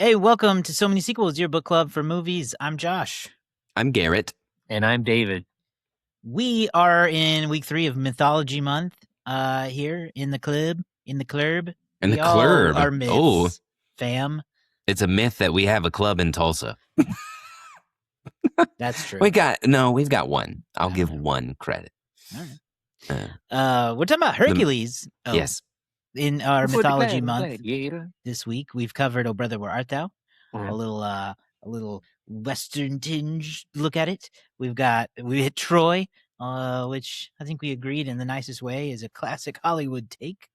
Hey, welcome to So Many Sequels, your book club for movies. I'm Josh. I'm Garrett. And I'm David. We are in week 3 of Mythology Month here in the club. And the We all club. are myths, fam. It's a myth that we have a club in Tulsa. That's true. We've got one. I'll give one credit. All right. We're talking about Hercules. Yes. In our Mythology Month this week, we've covered "Oh Brother, Where Art Thou?" A little Western tinge look at it. We hit Troy, which I think we agreed in the nicest way is a classic Hollywood take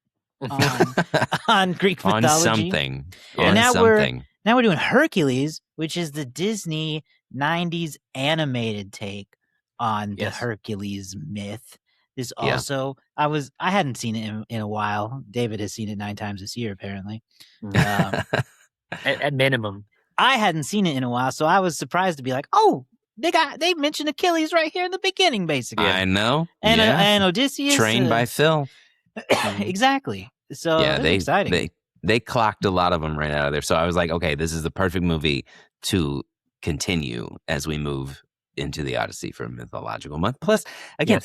on Greek mythology. On something. And now we're doing Hercules, which is the Disney '90s animated take on the Hercules myth. This also, I hadn't seen it in a while. David has seen it 9 times this year, apparently. At minimum. I hadn't seen it in a while, so I was surprised to be like, oh, they mentioned Achilles right here in the beginning, basically. I know. And Odysseus. Trained by Phil. Exactly. So they exciting. They clocked a lot of them right out of there. So I was like, okay, this is the perfect movie to continue as we move into the Odyssey for Mythological Month. Plus, again,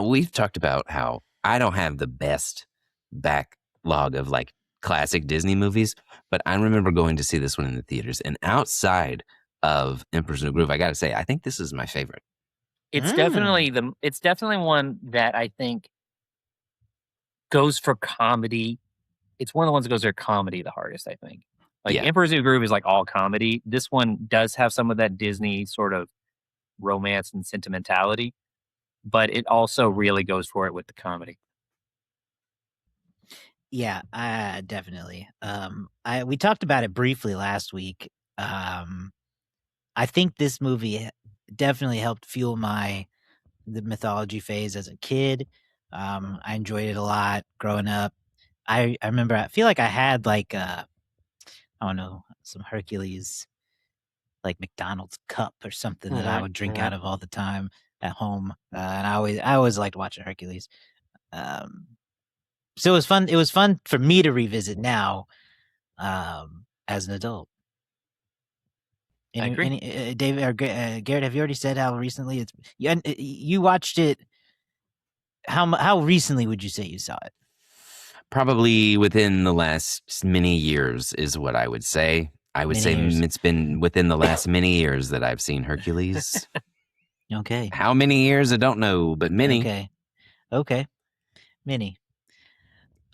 we've talked about how I don't have the best backlog of like classic Disney movies, but I remember going to see this one in the theaters, and outside of Emperor's New Groove, I got to say, I think this is my favorite. It's definitely one that I think goes for comedy. It's one of the ones that goes for comedy the hardest, I think. Like Emperor's New Groove is like all comedy. This one does have some of that Disney sort of romance and sentimentality, but it also really goes for it with the comedy. Yeah, definitely. We talked about it briefly last week. I think this movie definitely helped fuel the mythology phase as a kid. I enjoyed it a lot growing up. I remember, I feel like I had like I don't know, some Hercules, like McDonald's cup or something that I would drink out of all the time at home. And I always liked watching Hercules. So it was fun. It was fun for me to revisit now, as an adult. I agree. David or Garrett, have you already said how recently it's? You watched it. How recently would you say you saw it? Probably within the last many years is what I would say. I would say it's been within the last many years that I've seen Hercules. Okay. How many years? I don't know, but many. Okay. Many.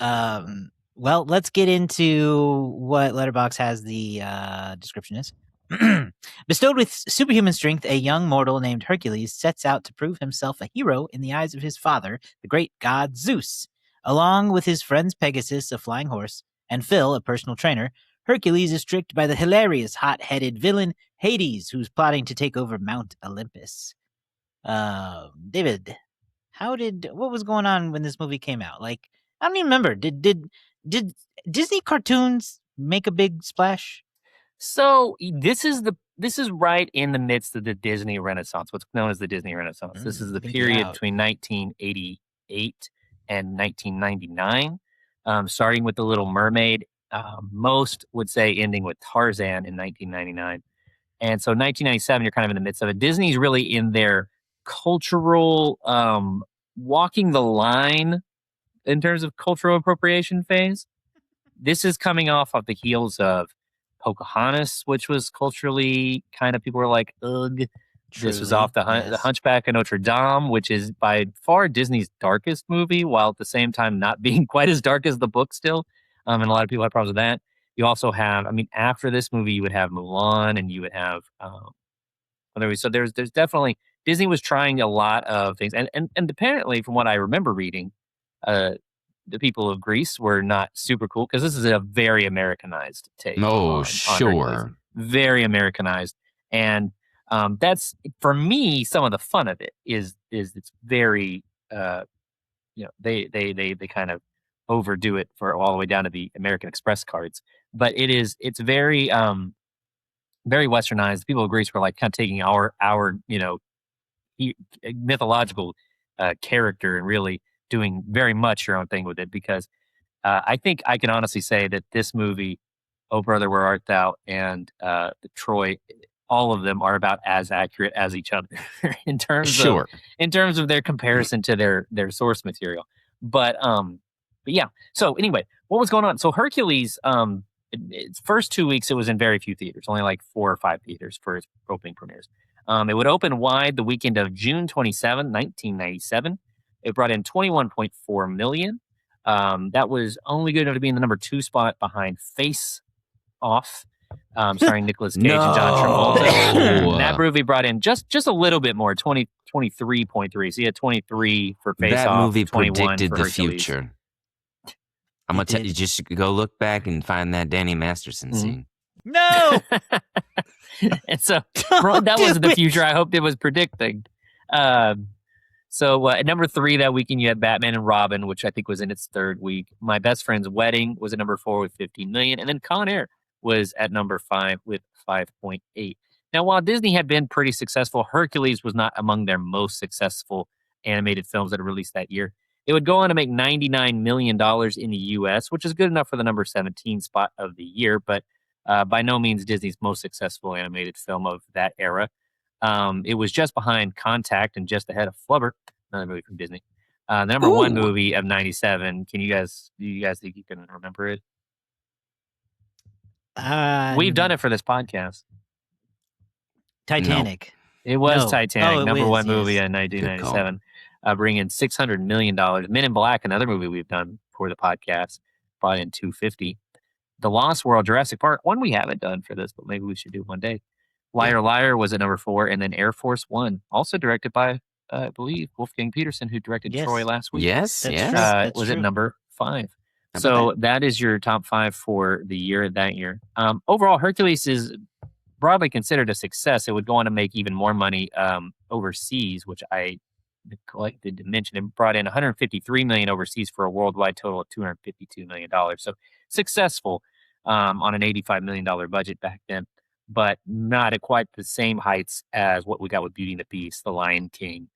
Well, let's get into what Letterboxd has the description is. Bestowed with superhuman strength, a young mortal named Hercules sets out to prove himself a hero in the eyes of his father, the great god Zeus. Along with his friends Pegasus, a flying horse, and Phil, a personal trainer, Hercules is tricked by the hilarious, hot-headed villain Hades, who's plotting to take over Mount Olympus. David, what was going on when this movie came out? Like, I don't even remember. Did Disney cartoons make a big splash? So this is right in the midst of the Disney Renaissance, what's known as the Disney Renaissance. This is the period between 1988 and 1999, starting with The Little Mermaid. Most would say ending with Tarzan in 1999. And so 1997, you're kind of in the midst of it. Disney's really in their cultural walking the line in terms of cultural appropriation phase. This is coming off of the heels of Pocahontas, which was culturally kind of, people were like, ugh. Truly, this was off the Hunchback of Notre Dame, which is by far Disney's darkest movie, while at the same time not being quite as dark as the book still. And a lot of people had problems with that. You also have, after this movie, you would have Mulan, and you would have, so there's definitely, Disney was trying a lot of things. And apparently, from what I remember reading, the people of Greece were not super cool, because this is a very Americanized take. Oh, sure. Very Americanized. And that's, for me, some of the fun of it is it's very, they kind of overdo it for all the way down to the American Express cards. But it's very, very Westernized. The people of Greece were like kind of taking our mythological character and really doing very much your own thing with it, because I think I can honestly say that this movie Oh Brother, Where Art Thou, and the Troy, all of them are about as accurate as each other in terms of their comparison to their source material. But yeah. So anyway, what was going on? So Hercules, its first 2 weeks, it was in very few theaters, only like 4 or 5 theaters for its opening premieres. It would open wide the weekend of June 27, 1997. It brought in 21.4 million. That was only good enough to be in the number 2 spot behind Face Off, starring Nicolas Cage and John Travolta. That movie brought in just a little bit more, 23.3. So you had 23 for Face Off. That movie 21 predicted for the Hercules. future. I'm gonna tell you, just go look back and find that Danny Masterson scene. No. And so that wasn't the future I hoped it was predicting. So at number 3 that weekend, you had Batman and Robin, which I think was in its 3rd week. My Best Friend's Wedding was at number 4 with 15 million. And then Con Air was at number 5 with 5.8. Now, while Disney had been pretty successful, Hercules was not among their most successful animated films that were released that year. It would go on to make $99 million in the U.S., which is good enough for the number 17 spot of the year, but by no means Disney's most successful animated film of that era. It was just behind Contact and just ahead of Flubber, another movie from Disney. The number 1 movie of 97. Do you guys think you can remember it? We've done it for this podcast. Titanic. No. It was Titanic, number 1 movie in 1997. Bringing in $600 million. Men in Black, another movie we've done for the podcast, brought in $250. The Lost World, Jurassic Park, one we haven't done for this, but maybe we should do one day. Liar Liar was at number 4, and then Air Force One, also directed by, I believe, Wolfgang Peterson, who directed Troy last week. Yes, was at number 5. So that is your top 5 for the year that year. Overall, Hercules is broadly considered a success. It would go on to make even more money overseas, which I neglected to mention. It brought in $153 million overseas for a worldwide total of $252 million. So successful on an $85 million budget back then, but not at quite the same heights as what we got with Beauty and the Beast, The Lion King,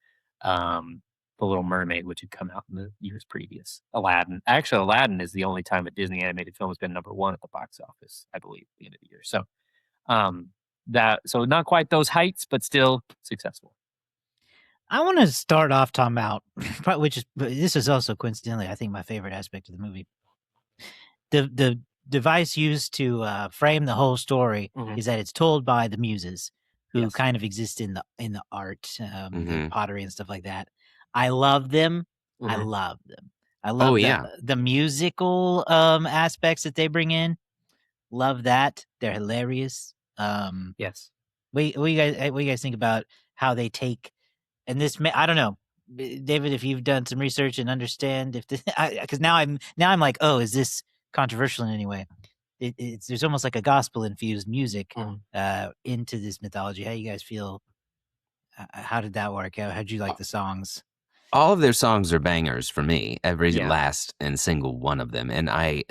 The Little Mermaid, which had come out in the years previous. Aladdin. Actually, Aladdin is the only time a Disney animated film has been number 1 at the box office, I believe, at the end of the year. So so not quite those heights, but still successful. I want to start off talking about, this is also coincidentally, I think, my favorite aspect of the movie. The device used to frame the whole story is that it's told by the Muses, who kind of exist in the art, the pottery and stuff like that. I love them. I love them. I love the musical aspects that they bring in. Love that. They're hilarious. Yes. What do you guys think about how they take, and this, I don't know, David, if you've done some research and understand if this, because now I'm like, oh, is this controversial in any way? There's almost like a gospel infused music into this mythology. How do you guys feel? How did that work? How'd you like the songs? All of their songs are bangers for me, every last and single one of them. And I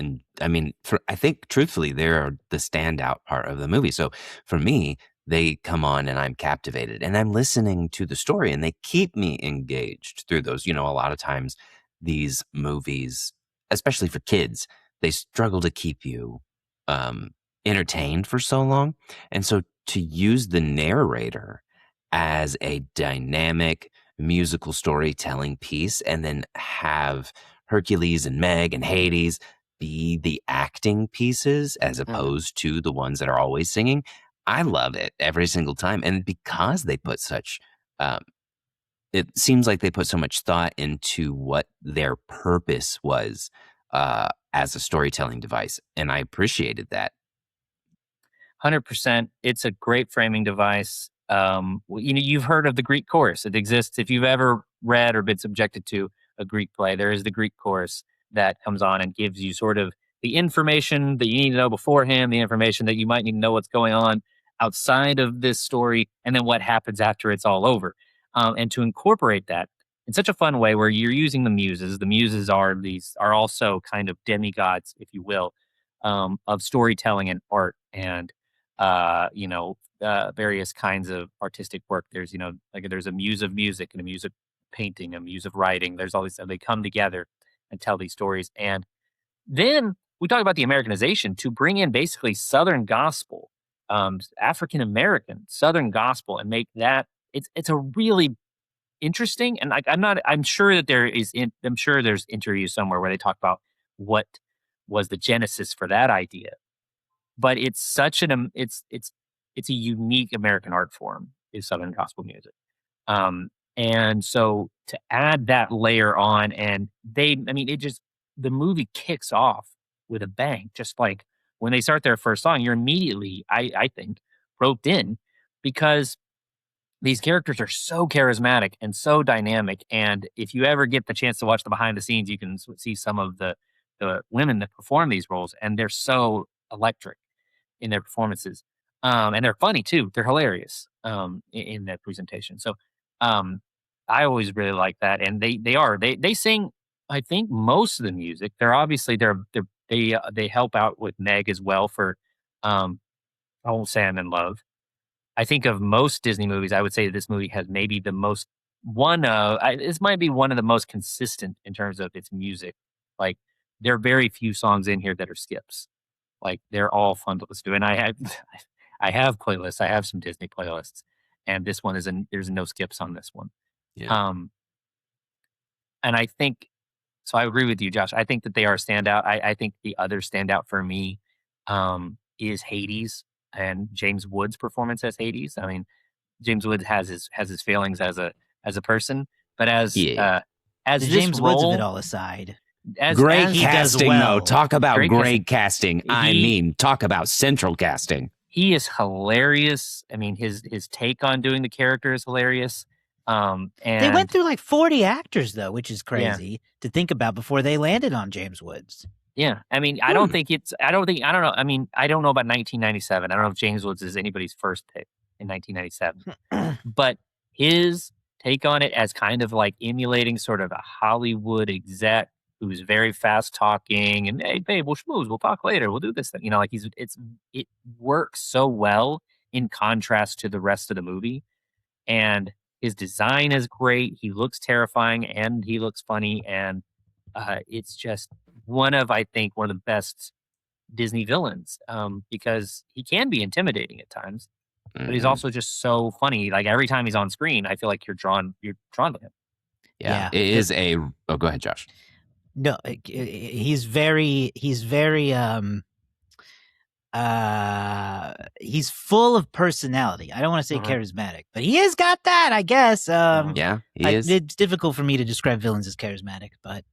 mean, I think truthfully, they're the standout part of the movie. So for me, they come on and I'm captivated and I'm listening to the story and they keep me engaged through those. A lot of times these movies, especially for kids, they struggle to keep you entertained for so long. And so to use the narrator as a dynamic musical storytelling piece and then have Hercules and Meg and Hades be the acting pieces as opposed to the ones that are always singing, I love it every single time. And because they put such it seems like they put so much thought into what their purpose was as a storytelling device, and I appreciated that. 100%. It's a great framing device. You've heard of the Greek chorus. It exists. If you've ever read or been subjected to a Greek play, there is the Greek chorus that comes on and gives you sort of the information that you need to know beforehand, the information that you might need to know what's going on outside of this story, and then what happens after it's all over. And to incorporate that in such a fun way where you're using the Muses. The Muses are also kind of demigods, if you will, of storytelling and art and various kinds of artistic work. There's there's a muse of music and a muse of painting, a muse of writing. There's all these, they come together and tell these stories. And then we talk about the Americanization to bring in basically Southern gospel, African American Southern gospel, and make that it's a really interesting. And like I'm sure that I'm sure there's interviews somewhere where they talk about what was the genesis for that idea. But it's such it's a unique American art form is Southern gospel music. And so to add that layer on, and the movie kicks off with a bang. Just like when they start their first song, you're immediately, I think, roped in because these characters are so charismatic and so dynamic. And if you ever get the chance to watch the behind the scenes, you can see some of the women that perform these roles, and they're so electric in their performances. And they're funny too. They're hilarious in that presentation. So I always really like that. And they sing, I think, most of the music. They're obviously they help out with Meg as well for I won't say I'm in love. I think of most Disney movies, I would say this movie has maybe the most this might be one of the most consistent in terms of its music. Like there are very few songs in here that are skips. Like they're all fun to listen to. And I have playlists. I have some Disney playlists, and this one there's no skips on this one. Yeah. And I think so. I agree with you, Josh. I think that they are a standout. I think the other standout for me is Hades and James Woods' performance as Hades. I mean, James Woods has his failings as a person, but as the this James role, Woods of it all aside, Great he does casting, well. though. Talk about Great casting. I mean, talk about central casting. He is hilarious. I mean, his take on doing the character is hilarious. And they went through like 40 actors though, which is crazy to think about before they landed on James Woods. Yeah, I mean, I don't know. I mean, I don't know about 1997. I don't know if James Woods is anybody's first pick in 1997, but his take on it as kind of like emulating sort of a Hollywood exec who's very fast talking and hey, babe, we'll schmooze, we'll talk later, we'll do this thing. You know, like it works so well in contrast to the rest of the movie, and his design is great. He looks terrifying and he looks funny, and it's just one of the best Disney villains because he can be intimidating at times, but he's also just so funny. Like every time he's on screen, I feel like you're drawn to him. Yeah. It is oh, go ahead, Josh. No, he's very he's full of personality. I don't want to say charismatic, but he has got that, I guess. Yeah, he is. It's difficult for me to describe villains as charismatic, but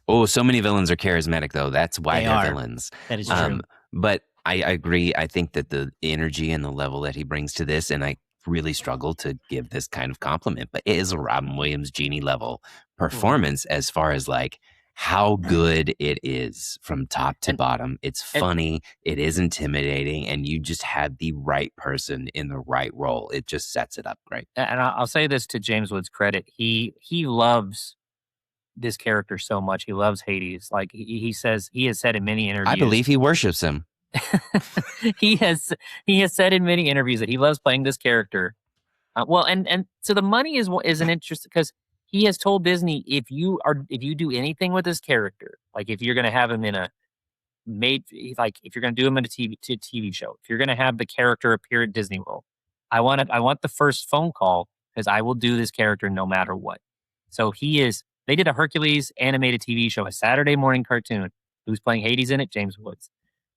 so many villains are charismatic, though. That's why they're villains. That is true. But I agree. I think that the energy and the level that he brings to this, and I really struggle to give this kind of compliment, but it is a Robin Williams genie level performance as far as like how good it is from top to bottom. It's funny, it is intimidating, and you just have the right person in the right role. It just sets it up great. And I'll say this to James Woods' credit: he loves this character so much. He loves Hades. Like he has said in many interviews. I believe he worships him. he has said in many interviews that he loves playing this character. And so the money is an interest because he has told Disney if you do anything with this character, like if you're going to have him if you're going to do him in a TV show, if you're going to have the character appear at Disney World, I want the first phone call because I will do this character no matter what. So they did a Hercules animated TV show, a Saturday morning cartoon. Who's playing Hades in it? James Woods.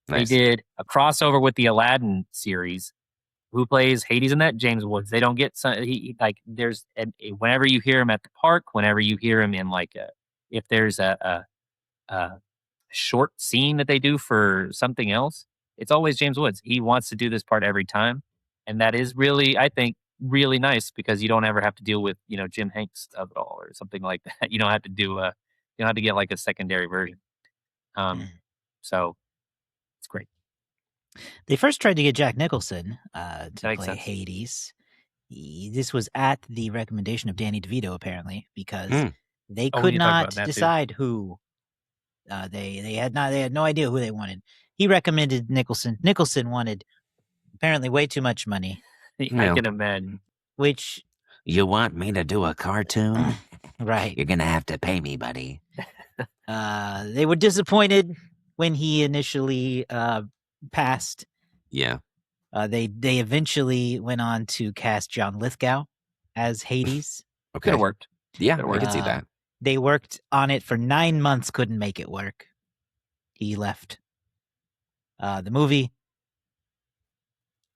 Nice. They did a crossover with the Aladdin series. Who plays Hades in that? James Woods. They don't get whenever you hear him at the park, whenever you hear him in if there's a short scene that they do for something else, it's always James Woods. He wants to do this part every time, and that is really, I think, really nice because you don't ever have to deal with Jim Hanks of it all or something like that. You don't have to you don't have to get like a secondary version. So it's great. They first tried to get Jack Nicholson to play sense. Hades. This was at the recommendation of Danny DeVito, apparently, because they could not decide who. They had no idea who they wanted. He recommended Nicholson. Nicholson wanted apparently way too much money. I can imagine. Which you want me to do a cartoon? Right. You're gonna have to pay me, buddy. They were disappointed when he initially passed. Yeah. They eventually went on to cast John Lithgow as Hades. Okay. Could have worked. Yeah, I could see that. They worked on it for 9 months, couldn't make it work. He left the movie.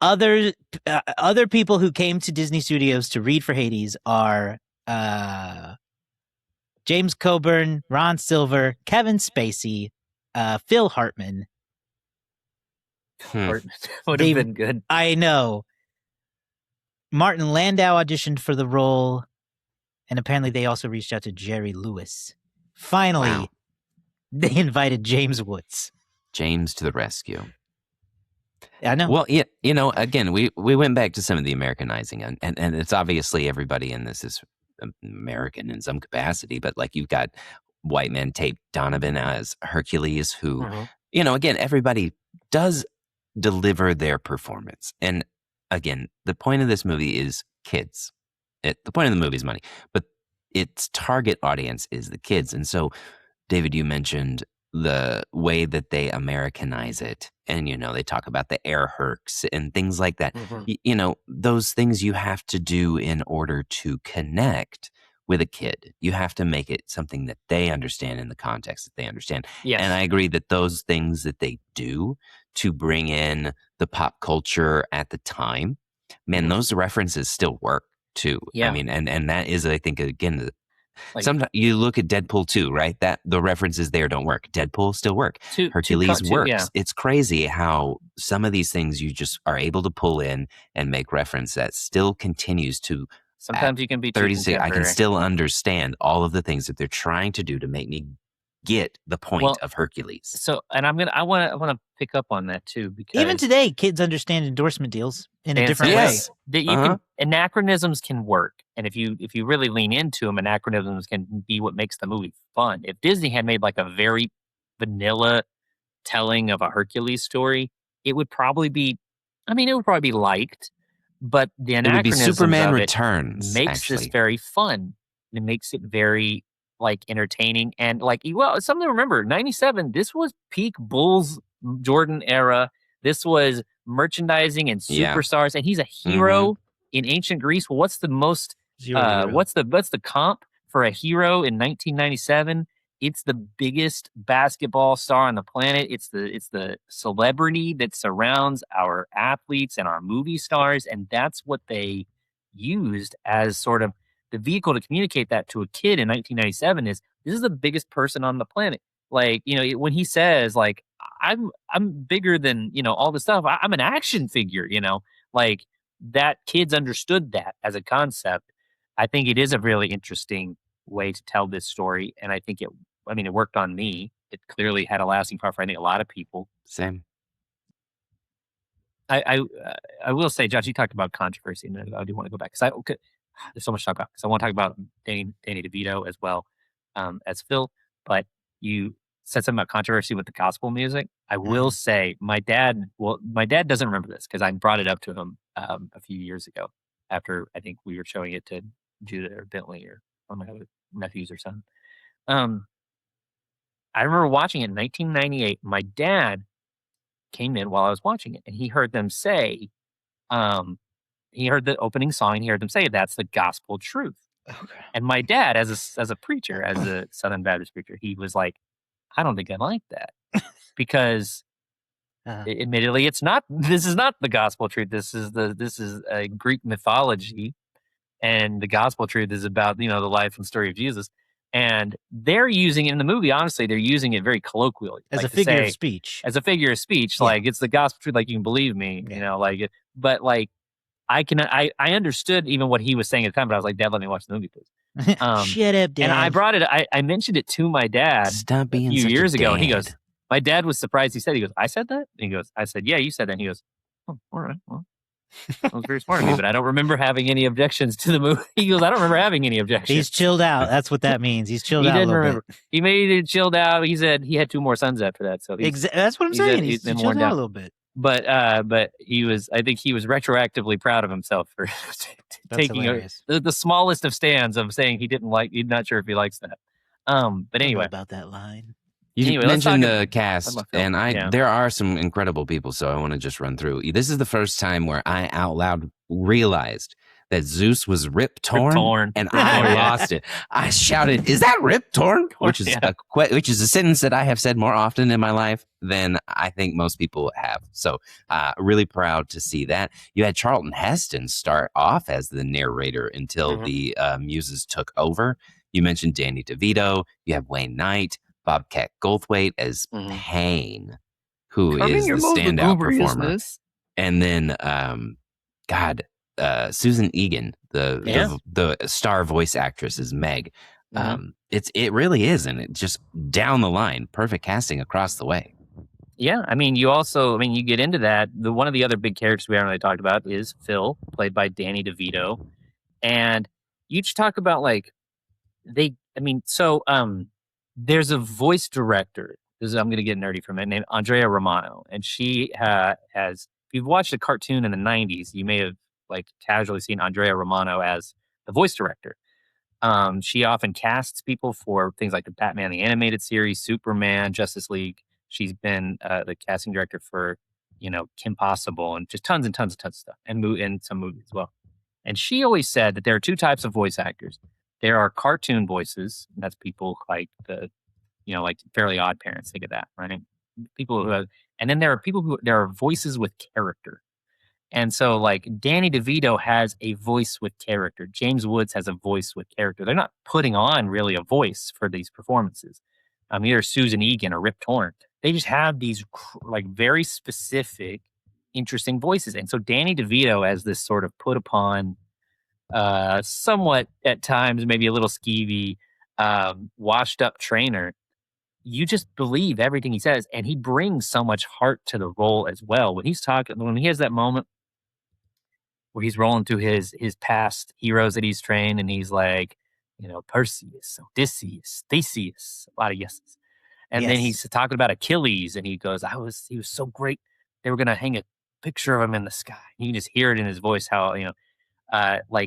Other people who came to Disney Studios to read for Hades are James Coburn, Ron Silver, Kevin Spacey, Phil Hartman. Hartman would have been good. I know. Martin Landau auditioned for the role, and apparently they also reached out to Jerry Lewis. Finally, they invited James Woods. James to the rescue. I know. Well, yeah, again, we went back to some of the Americanizing, and it's obviously everybody in this is American in some capacity, but like you've got white man Tate Donovan as Hercules, who, again, everybody does deliver their performance. And again, the point of this movie is kids. The point of the movie is money, but its target audience is the kids. And so, David, you mentioned the way that they Americanize it. And, they talk about the air hercs and things like that. Those things you have to do in order to connect with a kid. You have to make it something that they understand in the context that they understand. Yes. And I agree that those things that they do to bring in the pop culture at the time, man, those references still work too. Yeah. I mean, and that is, I think, again, sometimes you look at Deadpool 2, right? That the references there don't work. Deadpool still work. Hercules works. Yeah. It's crazy how some of these things you just are able to pull in and make reference that still continues to. Sometimes you can be 36. I can still understand all of the things that they're trying to do to make me get the point of Hercules. So, and I want to pick up on that too, because even today, kids understand endorsement deals in a different way. That you can, anachronisms can work, and if you really lean into them, anachronisms can be what makes the movie fun. If Disney had made like a very vanilla telling of a Hercules story, it would probably be, it would probably be liked, but the anachronisms it would be Superman of Returns makes this very fun. It makes it very entertaining and something to remember. 97, this was peak Bulls Jordan era. This was merchandising and superstars, and he's a hero in ancient Greece. Well, what's the most what's the comp for a hero in 1997? It's the biggest basketball star on the planet. It's the celebrity that surrounds our athletes and our movie stars, and that's what they used as sort of the vehicle to communicate that to a kid in 1997 is this is the biggest person on the planet. When he says I'm bigger than, all this stuff. I'm an action figure, that kids understood that as a concept. I think it is a really interesting way to tell this story. And I think it worked on me. It clearly had a lasting part for, I think, a lot of people. Same. I will say, Josh, you talked about controversy, and I do want to go back because there's so much to talk about. Because I want to talk about Danny DeVito as well as Phil. But you said something about controversy with the gospel music. I will say my dad doesn't remember this because I brought it up to him a few years ago after I think we were showing it to Judah or Bentley or one of my other nephews or son. I remember watching it in 1998. My dad came in while I was watching it, and he heard them say, he heard the opening song, and he heard them say, "That's the gospel truth." Okay. And my dad, as a preacher, as a Southern Baptist preacher, he was like, "I don't think I like that," because admittedly, it's not. This is not the gospel truth. This is a Greek mythology, and the gospel truth is about the life and story of Jesus. And they're using it in the movie. Honestly, they're using it very colloquially, as a figure of speech. As a figure of speech, like it's the gospel truth. Like you can believe me, But I understood even what he was saying at the time. But I was like, "Dad, let me watch the movie, please." Shut up, Dad. And I brought it. I mentioned it to my dad Stop being a few such years a ago, dad. and he goes, "My dad was surprised." He goes, "I said that?" And he goes, "I said, yeah, you said that." And he goes, "Oh, all right, well." That was very smart of me, but I don't remember having any objections to the movie. He goes, "I don't remember having any objections." He's chilled out. That's what that means. He's chilled out. He didn't remember. Bit. He made it chilled out. He said he had 2 more sons after that. So that's what I'm saying. He's chilled out a little bit. But he was. I think he was retroactively proud of himself for taking the smallest of stands of saying he's not sure if he likes that. But anyway, about that line. You Anyway, mentioned the cast, about Phil. and there are some incredible people, so I want to just run through. This is the first time where I out loud realized that Zeus was Rip Torn, and I lost it. I shouted, "Is that Rip Torn?" Which is a sentence that I have said more often in my life than I think most people have. So, really proud to see that. You had Charlton Heston start off as the narrator until the Muses took over. You mentioned Danny DeVito. You have Wayne Knight. Bobcat Goldthwait as Pain, who is the standout performer. And then, Susan Egan, the star voice actress, is Meg. It really is, and it just down the line, perfect casting across the way. Yeah, I mean, you get into that. One of the other big characters we haven't really talked about is Phil, played by Danny DeVito, and you just talk about there's a voice director. I'm going to get nerdy for a minute, named Andrea Romano, and she has. If you've watched a cartoon in the '90s, you may have casually seen Andrea Romano as the voice director. She often casts people for things like the Batman the Animated Series, Superman, Justice League. She's been the casting director for Kim Possible and just tons and tons and tons of stuff, and some movies as well. And she always said that there are two types of voice actors. There are cartoon voices. And that's people like like Fairly Odd Parents. Think of that, right? People who have, and then there are voices with character. And so Danny DeVito has a voice with character. James Woods has a voice with character. They're not putting on really a voice for these performances. Either Susan Egan or Rip Torn. They just have these very specific, interesting voices. And so Danny DeVito as this sort of put upon, somewhat at times, maybe a little skeevy, washed up trainer, you just believe everything he says, and he brings so much heart to the role as well. When he has that moment where he's rolling through his past heroes that he's trained, and he's like, Perseus, Odysseus, Theseus, a lot of yeses. And then he's talking about Achilles, and he goes, he was so great. They were going to hang a picture of him in the sky. You can just hear it in his voice, how,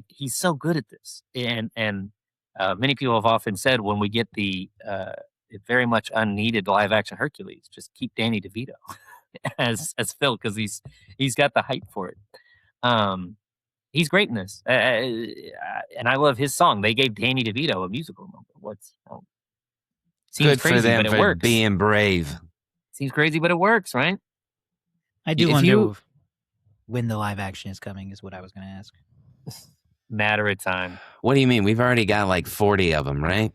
he's so good at this. And many people have often said when we get the very much unneeded live action Hercules, just keep Danny DeVito as Phil, because he's got the hype for it. He's great in this, and I love his song. They gave Danny DeVito a musical number. Seems good crazy, for them but it for works. Being brave. Seems crazy, but it works, right? I do wonder when the live action is coming. Is what I was going to ask. Matter of time. What do you mean? We've already got 40 of them, right?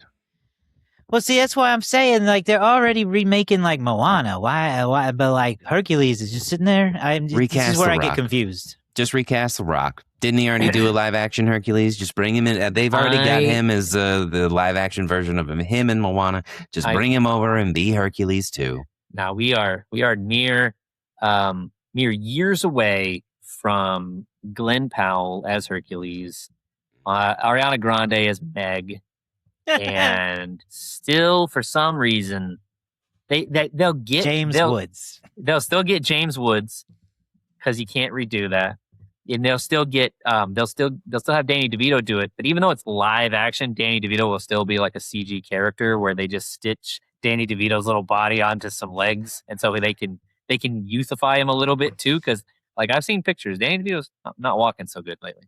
Well, see, that's why I'm saying they're already remaking Moana. Why? But Hercules is just sitting there. This is where I get confused. Just recast The Rock. Didn't he already do a live action Hercules? Just bring him in. They've already got him as the live action version of him and Moana. Just bring him over and be Hercules too. Now we are mere years away from Glenn Powell as Hercules, Ariana Grande as Meg, and still for some reason they'll get James Woods. They'll still get James Woods because you can't redo that, and they'll still get they'll still have Danny DeVito do it. But even though it's live action, Danny DeVito will still be like a CG character where they just stitch Danny DeVito's little body onto some legs, and so they can youthify him a little bit too. Because I've seen pictures, Danny DeVito's not walking so good lately.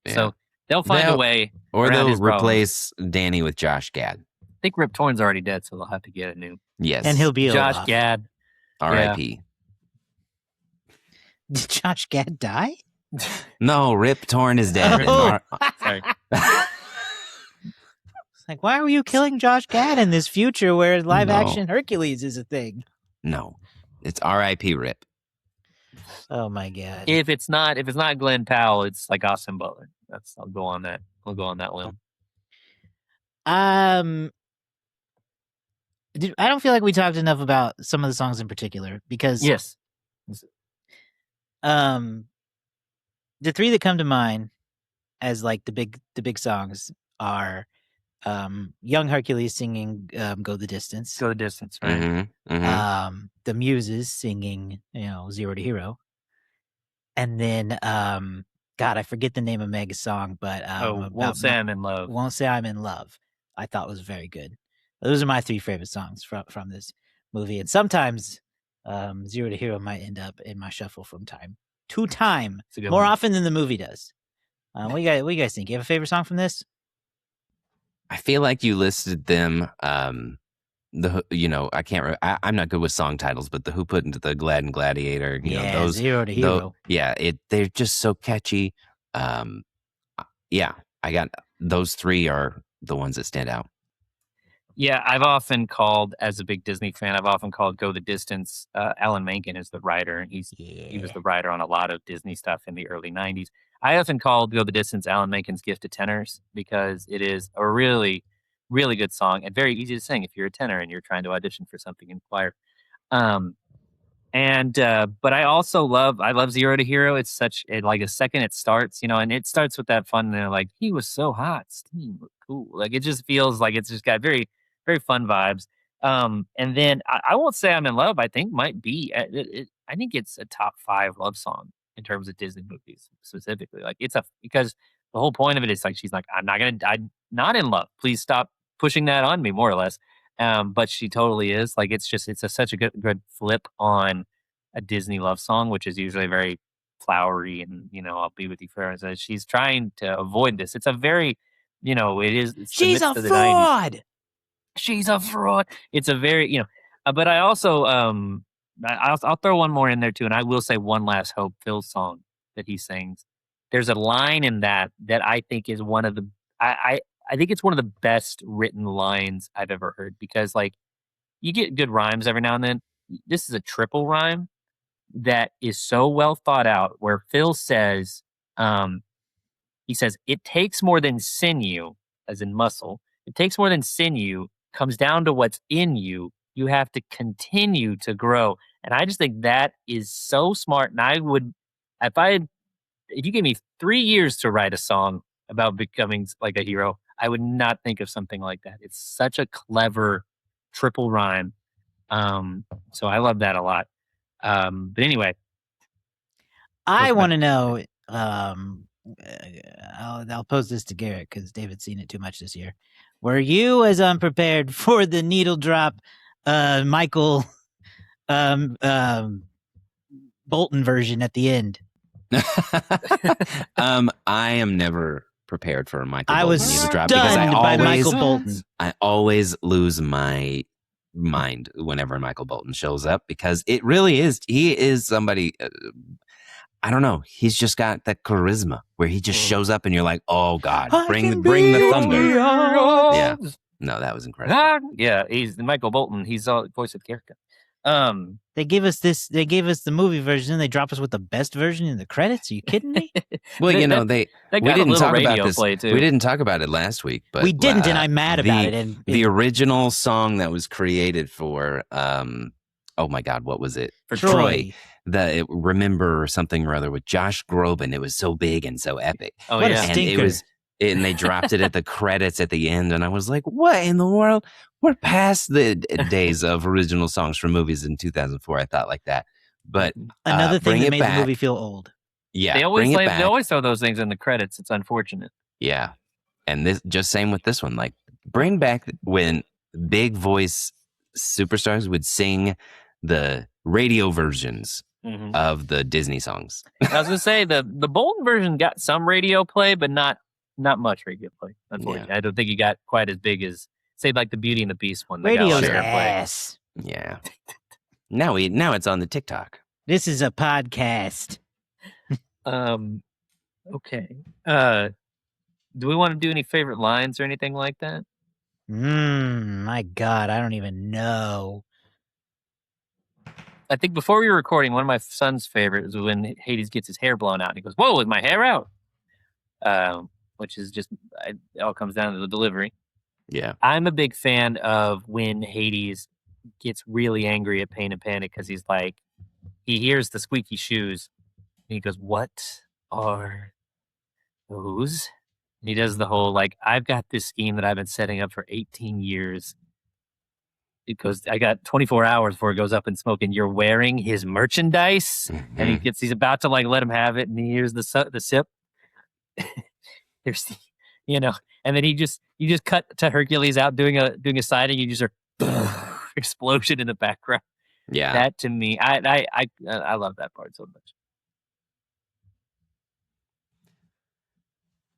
Yeah. So they'll find a way, or they'll replace Danny with Josh Gad. I think Rip Torn's already dead, so they'll have to get a new. Yes, and he'll be Josh Gad. R.I.P. Did Josh Gad die? No, Rip Torn is dead. Oh. Sorry. It's why were you killing Josh Gad in this future where live action Hercules is a thing? No, it's R.I.P. Rip. Oh my God! If it's not Glenn Powell, it's Austin Butler. I'll go on that limb. I don't feel like we talked enough about some of the songs in particular because yes. The three that come to mind as the big songs are Young Hercules singing Go the Distance. Go the Distance, right? Mm-hmm, mm-hmm. The Muses singing, Zero to Hero. And then God, I forget the name of Meg's song, but Won't Say I'm in Love. Won't Say I'm in Love. I thought was very good. Those are my three favorite songs from this. movie, and sometimes Zero to Hero might end up in my shuffle from time to time, more often than the movie does. What do you guys think? You have a favorite song from this? I feel like you listed them. I can't. I'm not good with song titles, but the Who Put Into the Glad and Gladiator. Those Zero to Hero. They're just so catchy. I got those three are the ones that stand out. Yeah, I've often called, as a big Disney fan, Go the Distance. Alan Menken is the writer, and he was the writer on a lot of Disney stuff in the early 90s. I often called Go the Distance Alan Menken's Gift to Tenors because it is a really, really good song and very easy to sing if you're a tenor and you're trying to audition for something in choir. But I also love Zero to Hero. It's like the second it starts, and it starts with that fun, like, he was so hot, steam looked cool. Like, it just feels like it's just got very, very fun vibes. And then I won't say I'm in love. I think might be, I think it's a top 5 love song in terms of Disney movies specifically. Like, because the whole point of it is like, she's like, I'm not in love. Please stop pushing that on me, more or less. But she totally is. Like, it's such a good flip on a Disney love song, which is usually very flowery and, I'll be with you forever. So she's trying to avoid this. It's a very, she's a fraud. She's a fraud. It's a very, but I also, I'll throw one more in there too. And I will say One Last Hope, Phil's song that he sings. There's a line in that I think is one of the, I think it's one of the best written lines I've ever heard, because, like, you get good rhymes every now and then. This is a triple rhyme that is so well thought out, where Phil says, he says, it takes more than sinew, as in muscle. It takes more than sinew, comes down to what's in you. You have to continue to grow. And I just think that is so smart. And I would, if you gave me 3 years to write a song about becoming like a hero, I would not think of something like that. It's such a clever triple rhyme. So I love that a lot. But anyway, I want to know. I'll pose this to Garrett because David's seen it too much this year. Were you as unprepared for the needle drop, Michael Bolton version at the end? I am never prepared for a Michael Bolton was needle drop stunned because by Michael Bolton. I always lose my mind whenever Michael Bolton shows up, because it really is. He is somebody. I don't know. He's just got that charisma where he just shows up and you're like, oh God, bring the thunder. Yeah. No, that was incredible. Yeah, he's Michael Bolton. He's the voice of character. They gave us the movie version. They drop us with the best version in the credits. Are you kidding me? Well, we didn't talk about this. We didn't talk about it last week, but we didn't, and I'm mad about it. And the original song that was created for, oh my God, what was it? For Troy. Remember or something or other with Josh Groban. It was so big and so epic. Oh, what a stinker. And they dropped it at the credits at the end, and I was like, what in the world? We're past the days of original songs for movies in 2004. I thought like that. But another thing that made the movie feel old. Yeah. They always throw those things in the credits. It's unfortunate. Yeah. And this just same with this one. Like, bring back when big voice superstars would sing the radio versions of the Disney songs. I was gonna say the Bolton version got some radio play, but not much radio play. Unfortunately, yeah. I don't think he got quite as big as, say, like the Beauty and the Beast one. Radio's ass. Yeah. Now it's on the TikTok. This is a podcast. Okay. Do we want to do any favorite lines or anything like that? My God, I don't even know. I think before we were recording, one of my son's favorites was when Hades gets his hair blown out and he goes, "Whoa, is my hair out?" Which is just, it all comes down to the delivery. Yeah. I'm a big fan of when Hades gets really angry at Pain and Panic because he's like, he hears the squeaky shoes and he goes, "What are those?" And he does the whole, like, I've got this scheme that I've been setting up for 18 years. Because I got 24 hours before it goes up in smoke, and you're wearing his merchandise. Mm-hmm. And he's about to, like, let him have it, and he hears the sip. There's the, and then you just cut to Hercules out doing a sighting. You just are, explosion in the background. Yeah. That to me, I love that part so much.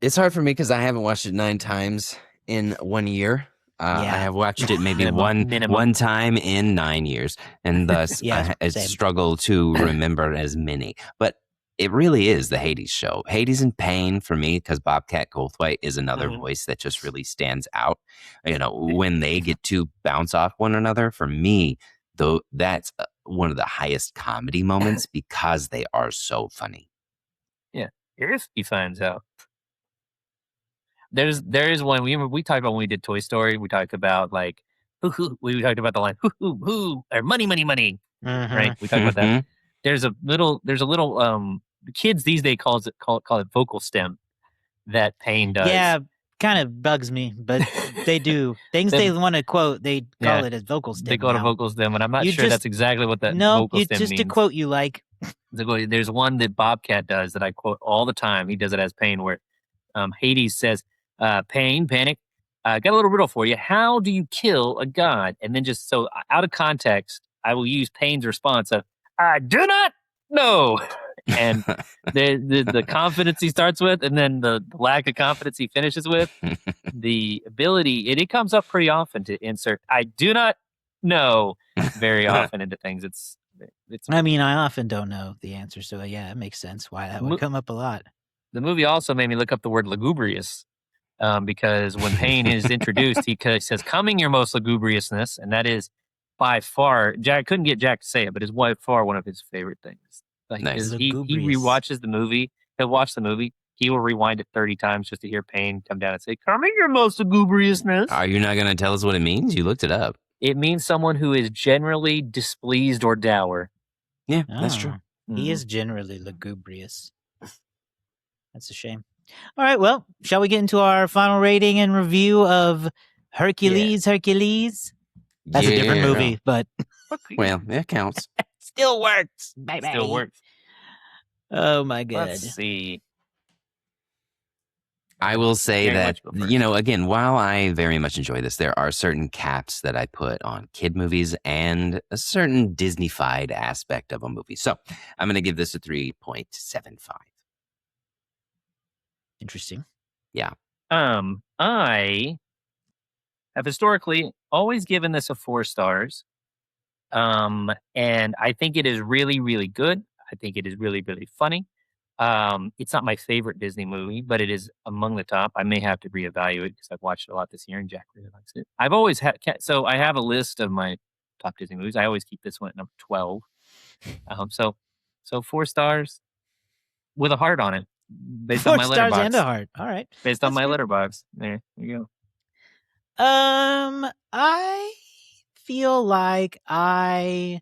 It's hard for me because I haven't watched it 9 times in 1 year. I have watched it maybe one time in 9 years, and thus I struggle to remember as many. But it really is the Hades show. Hades and Pain for me, because Bobcat Goldthwait is another voice that just really stands out. You know, when they get to bounce off one another, for me, though, that's one of the highest comedy moments because they are so funny. Yeah, if he finds out. There is one we talked about when we did Toy Story. We talked about like we talked about the line hoo or money, right? We talked about that. There's a little kids these days call it vocal stem that Pain does. Yeah, kind of bugs me, but they do things they want to quote. They call it as vocal stem. They call it a vocal stem, and I'm not sure that's exactly what that vocal stem means. Just a quote you like. There's one that Bobcat does that I quote all the time. He does it as Pain, where Hades says, Pain, panic, got a little riddle for you. How do you kill a god? And then just so out of context, I will use Pain's response of, I do not know. And the confidence he starts with, and then the lack of confidence he finishes with, the ability, it comes up pretty often to insert, I do not know very often into things. It's I mean, I often don't know the answer, so yeah, it makes sense why that would come up a lot. The movie also made me look up the word lugubrious, because when Pain is introduced, he says, coming your most lugubriousness, and that is by far, Jack couldn't get Jack to say it, but it's by far one of his favorite things. Like, nice. He rewatches the movie, he'll watch the movie, he will rewind it 30 times just to hear Pain come down and say, coming your most lugubriousness. Are you not going to tell us what it means? You looked it up. It means someone who is generally displeased or dour. Yeah, that's true. He is generally lugubrious. That's a shame. All right, well, shall we get into our final rating and review of Hercules? Hercules? That's a different movie, but... well, it counts. Still works. Bye-bye. Still works. Oh, my God. Let's see. I will say that, again, while I very much enjoy this, there are certain caps that I put on kid movies and a certain Disney-fied aspect of a movie. So I'm going to give this a 3.75. Interesting. Yeah. I have historically always given this a 4 stars. And I think it is really, really good. I think it is really, really funny. It's not my favorite Disney movie, but it is among the top. I may have to reevaluate because I've watched it a lot this year and Jack really likes it. I've always had, so I have a list of my top Disney movies. I always keep this one at number 12. So 4 stars with a heart on it. Based on my Letterboxd. 4 stars and a heart. All right. Based on my Letterboxd. There you go. I feel like oh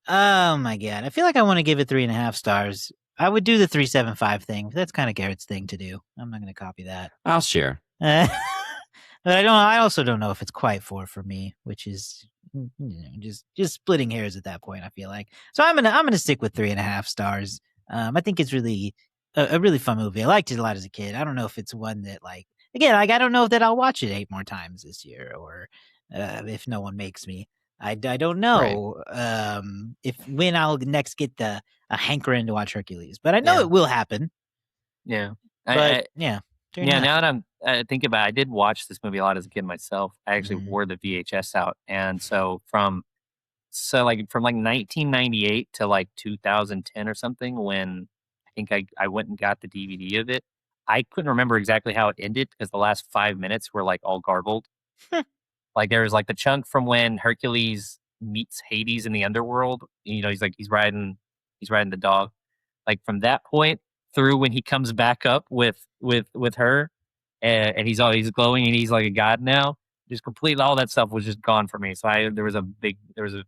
my God. I feel like I want to give it 3.5 stars. I would do the 3.75 thing. That's kind of Garrett's thing to do. I'm not going to copy that. I'll share. But I also don't know if it's quite 4 for me, which is just splitting hairs at that point, I feel like. So I'm gonna stick with 3.5 stars. I think it's really a really fun movie. I liked it a lot as a kid. I don't know if it's one that I don't know that I'll watch it 8 more times this year, or if no one makes me. I don't know when I'll next get a hankering to watch Hercules, but I know it will happen. Yeah. But now that I'm thinking about it, I did watch this movie a lot as a kid myself. I actually wore the VHS out. And so from 1998 to 2010 or something, when I think I went and got the DVD of it, I couldn't remember exactly how it ended because the last 5 minutes were all garbled. There was the chunk from when Hercules meets Hades in the underworld. He's riding the dog. From that point through when he comes back up with her, and he's glowing and he's like a god now. Just completely all that stuff was just gone for me. So there was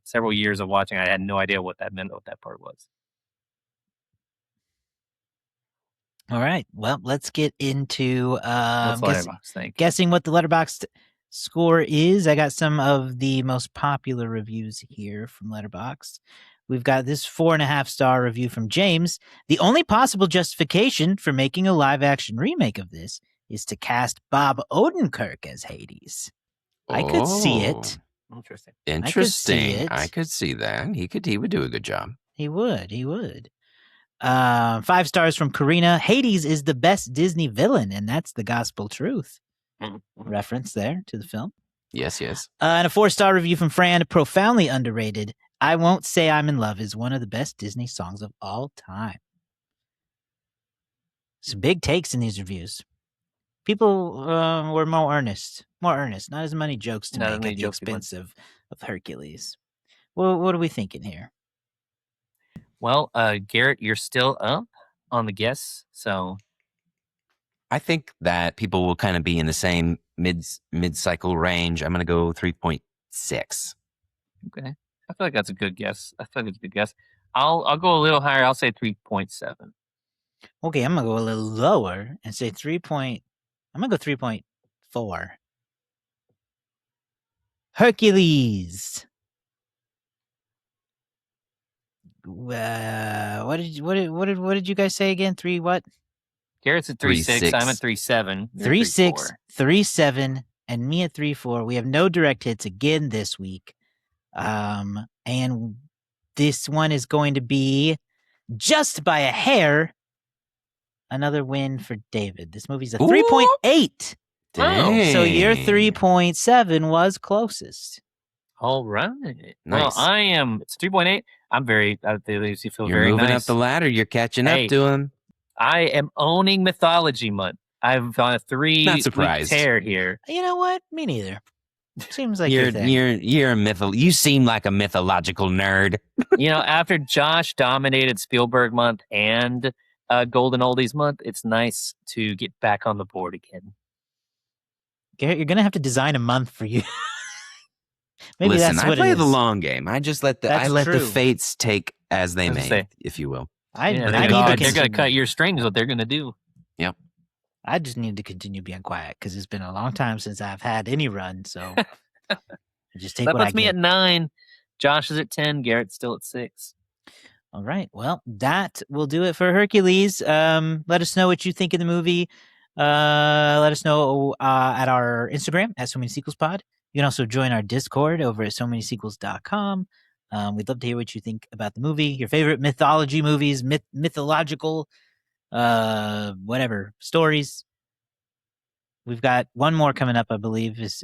several years of watching. I had no idea what that meant, what that part was. All right. Well, let's get into guessing what the Letterboxd score is. I got some of the most popular reviews here from Letterboxd. We've got this 4.5 star review from James. The only possible justification for making a live action remake of this is to cast Bob Odenkirk as Hades. I could see it. Interesting. I could see that. He would do a good job. He would. 5 stars from Karina. Hades is the best Disney villain, and that's the gospel truth. Reference there to the film. Yes. And a 4-star review from Fran. Profoundly underrated. I Won't Say I'm in Love is one of the best Disney songs of all time. Some big takes in these reviews. People were more earnest. Not as many jokes to make at the expense of Hercules. Well, what are we thinking here? Well, Garrett, you're still up on the guess, so I think that people will kind of be in the same mid-cycle range. I'm going to go 3.6. Okay, I feel like that's a good guess. I'll go a little higher. I'll say 3.7. Okay, I'm gonna go a little lower and say 3. I'm gonna go 3.4. Hercules. What did you guys say again? 3 what? Garrett's at 3.6. I'm at 3.7. 3.6, 3.7, and me at 3.4. We have no direct hits again this week. And this one is going to be just by a hair. Another win for David. This movie's a 3.8. Dang. So your 3.7 was closest. All right. Nice. Well, it's 3.8. I'm very, I feel You're very moving nice. up the ladder. You're catching up to him. I am owning Mythology Month. I've on a 3-week tear here. You know what? Me neither. Seems like you're a you seem like a mythological nerd. After Josh dominated Spielberg Month and Golden Oldies Month, it's nice to get back on the board again. Garrett, you're gonna have to design a month for you. Maybe Listen, that's what I play it is. the long game. I just let the fates take as they may, if you will. They're going to cut your strings. What they're going to do. Yep. I just need to continue being quiet because it's been a long time since I've had any run. So just take that what I puts me get. at 9. Josh is at 10. Garrett's still at 6. All right. Well, that will do it for Hercules. Let us know what you think of the movie. Let us know at our Instagram at So Many Sequels Pod. You can also join our Discord over at SoManySequels.com. We'd love to hear what you think about the movie, your favorite mythology movies, mythological, whatever stories. We've got one more coming up, I believe, is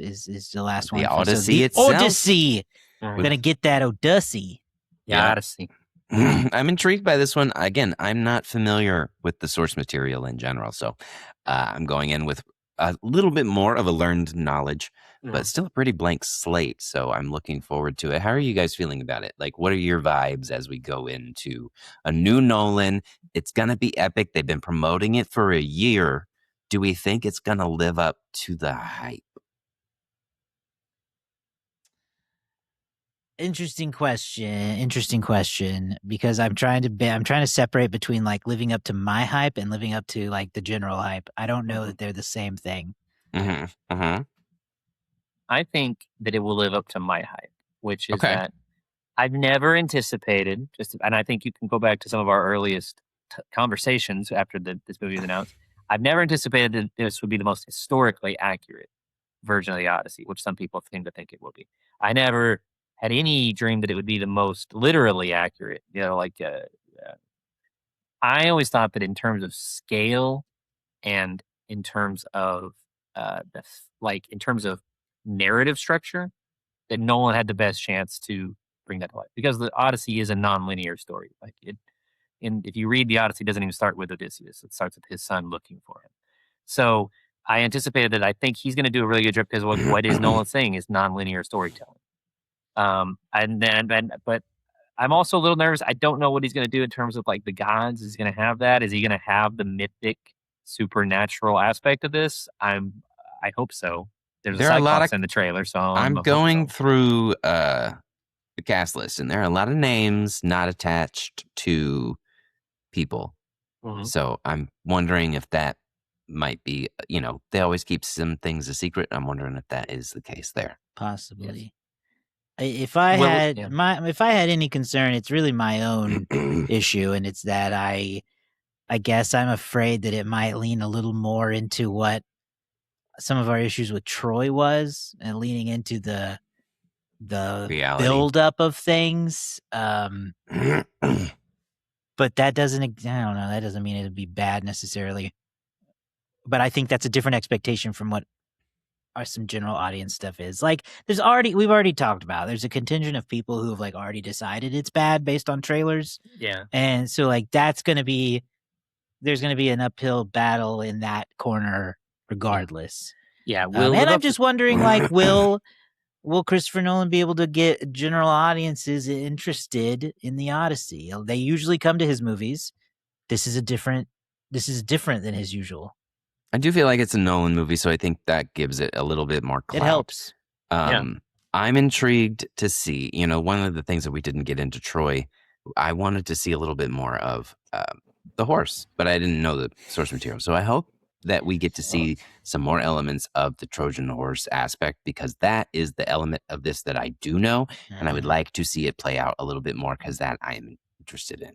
the last one. The Odyssey itself. Odyssey. We're gonna get that Odyssey. Yeah, Odyssey. I'm intrigued by this one. Again, I'm not familiar with the source material in general, so I'm going in with a little bit more of a learned knowledge, but still a pretty blank slate. So I'm looking forward to it. How are you guys feeling about it? Like, what are your vibes as we go into a new Nolan? It's going to be epic. They've been promoting it for a year. Do we think it's going to live up to the hype? Interesting question, because I'm trying to separate between like living up to my hype and living up to like the general hype. I don't know that they're the same thing. I think that it will live up to my hype, which is that I've never anticipated and I think you can go back to some of our earliest conversations after this movie was announced. I've never anticipated that this would be the most historically accurate version of the Odyssey, which some people seem to think it will be. I never had any dream that it would be the most literally accurate. I always thought that in terms of scale and in terms of in terms of narrative structure, that Nolan had the best chance to bring that to life, because the Odyssey is a non-linear story. If you read the Odyssey, it doesn't even start with Odysseus. It starts with his son looking for him. So I anticipated that. I think he's going to do a really good job, because what is Nolan saying is non-linear storytelling. But I'm also a little nervous. I don't know what he's going to do in terms of like the gods. Is he going to have that? Is he going to have the mythic, supernatural aspect of this? I hope so. There's a Cyclops in the trailer, so I'm going through the cast list, and there are a lot of names not attached to people. So I'm wondering if that might be, they always keep some things a secret. I'm wondering if that is the case there. Possibly. Yes. If I had any concern, it's really my own issue, and it's that I guess I'm afraid that it might lean a little more into what some of our issues with Troy was, and leaning into the the reality buildup of things. But that doesn't, I don't know, that doesn't mean it'd be bad necessarily. But I think that's a different expectation from what some general audience stuff is. Like, we've already talked about, there's a contingent of people who have like already decided it's bad based on trailers. Yeah. And so like there's going to be an uphill battle in that corner regardless. Yeah. And I'm just wondering, like, will Christopher Nolan be able to get general audiences interested in the Odyssey? They usually come to his movies. This is different than his usual. I do feel like it's a Nolan movie, so I think that gives it a little bit more clout. It helps. I'm intrigued to see, one of the things that we didn't get into Troy, I wanted to see a little bit more of the horse, but I didn't know the source material. So I hope that we get to see some more elements of the Trojan horse aspect, because that is the element of this that I do know, and I would like to see it play out a little bit more, because that I am interested in.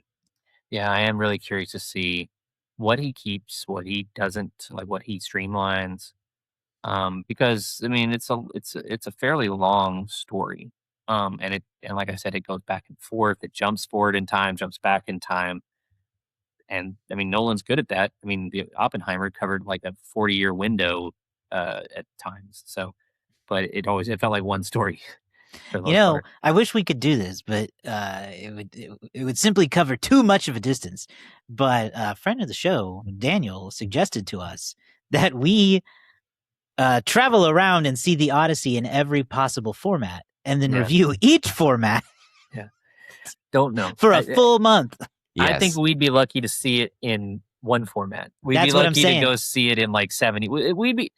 Yeah, I am really curious to see what he keeps, what he doesn't, like what he streamlines. Because I mean, it's a fairly long story. And like I said, it goes back and forth. It jumps forward in time, jumps back in time. And I mean, Nolan's good at that. I mean, the Oppenheimer covered like a 40-year window at times. So, but it felt like one story. I wish we could do this, but it would simply cover too much of a distance. But a friend of the show, Daniel, suggested to us that we travel around and see the Odyssey in every possible format, and then review each format. Yeah, don't know for a full month. Yes. I think we'd be lucky to see it in one format. That's be what lucky I'm saying. to go see it in like 70. We'd be.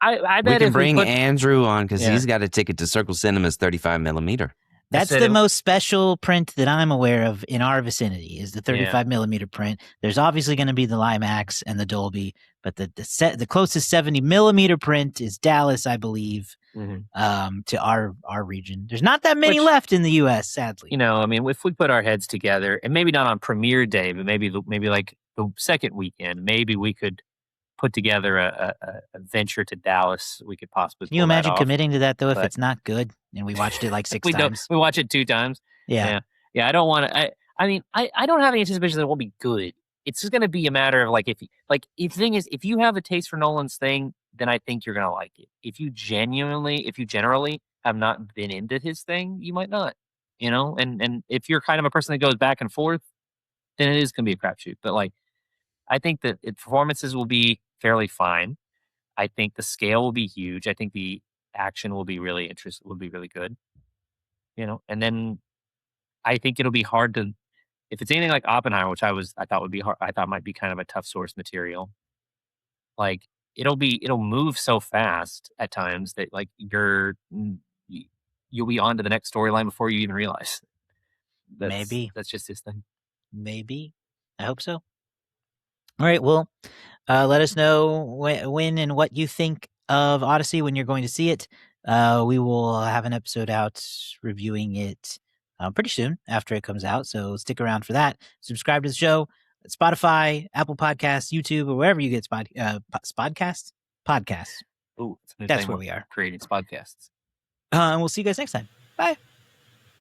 I bet we can bring Andrew on, because he's got a ticket to Circle Cinema's 35 millimeter. That's the most special print that I'm aware of in our vicinity, is the 35 millimeter print. There's obviously going to be the LiMAX and the Dolby, but the closest 70 millimeter print is Dallas, I believe, to our region. There's not that many left in the U.S., sadly. I mean, if we put our heads together, and maybe not on premiere day, but maybe like the second weekend, maybe we could put together a venture to Dallas. We could possibly. Can you imagine committing to that, though, if it's not good and we watched it like 6 times? We watch it 2 times. Yeah. I don't want to. I mean, I don't have any anticipation that it won't be good. It's just going to be a matter of like if the thing is, if you have a taste for Nolan's thing, then I think you're going to like it. If you generally have not been into his thing, you might not. And if you're kind of a person that goes back and forth, then it is going to be a crapshoot. But like, I think that performances will be fairly fine. I think the scale will be huge. I think the action will be really interesting. Will be really good. And then I think it'll be hard to, if it's anything like Oppenheimer, which I thought would be hard. I thought might be kind of a tough source material. Like it'll move so fast at times that like you'll be on to the next storyline before you even realize. Maybe that's just his thing. Maybe. I hope so. All right. Well, let us know when and what you think of Odyssey when you're going to see it. We will have an episode out reviewing it pretty soon after it comes out. So stick around for that. Subscribe to the show at Spotify, Apple Podcasts, YouTube, or wherever you get podcasts. Ooh, that's where we are. Creating podcasts. And we'll see you guys next time. Bye.